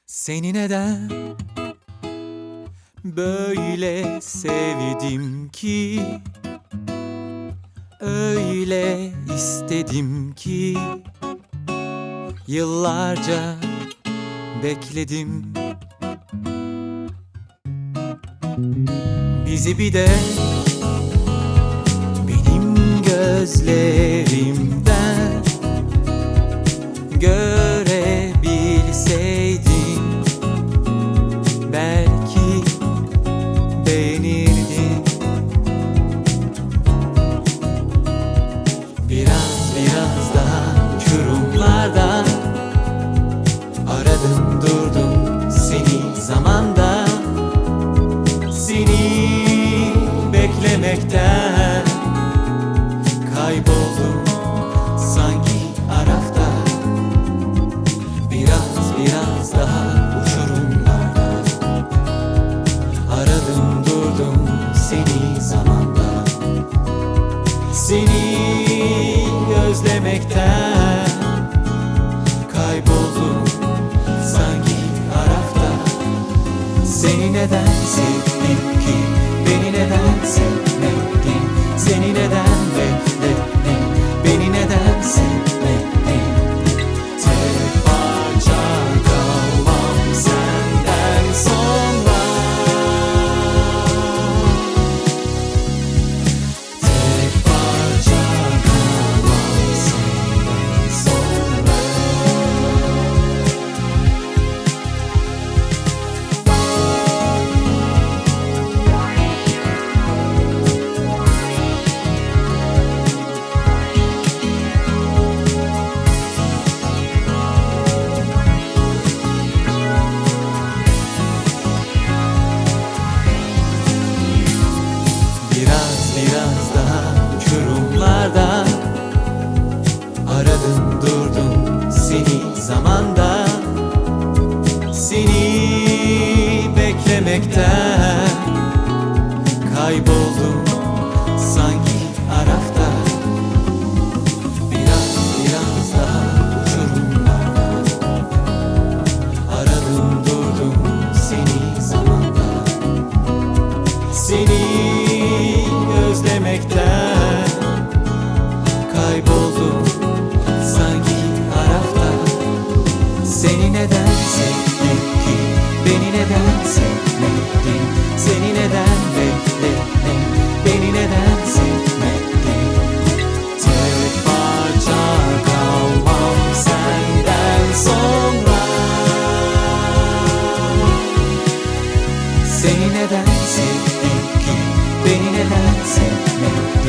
Seni neden böyle sevdim ki, öyle istedim ki, yıllarca bekledim. Bizi bir de benim gözlerimden görebilseydin, belki beğenirdin. Biraz daha uçurumlarda aradım durdum seni zamanda. Seni beklemekten kayboldum sanki arafta. Biraz daha uçurumlarda aradım durdum seni zamanda. Seni özlemekten kayboldum sanki arafta. Seni neden sevdim ki, beni neden sevmedin? Seni neden bekledin, beni neden sevmedin? Tek parça kalmam senden sonra. Tek parça kalmam senden sonra. Biraz daha uçurumlarda aradım durdum seni zamanda. Seni beklemekten kayboldum sanki arafta. Biraz daha uçurumlarda aradım durdum seni zamanda. Seni özlemekten kayboldum sanki arafta. Seni neden sevdim ki, beni neden sevmedin? Seni neden bekledin, beni neden sevmedin? Tek parça kalmam senden sonra. Seni neden sevdim ki, beni neden sevmedin?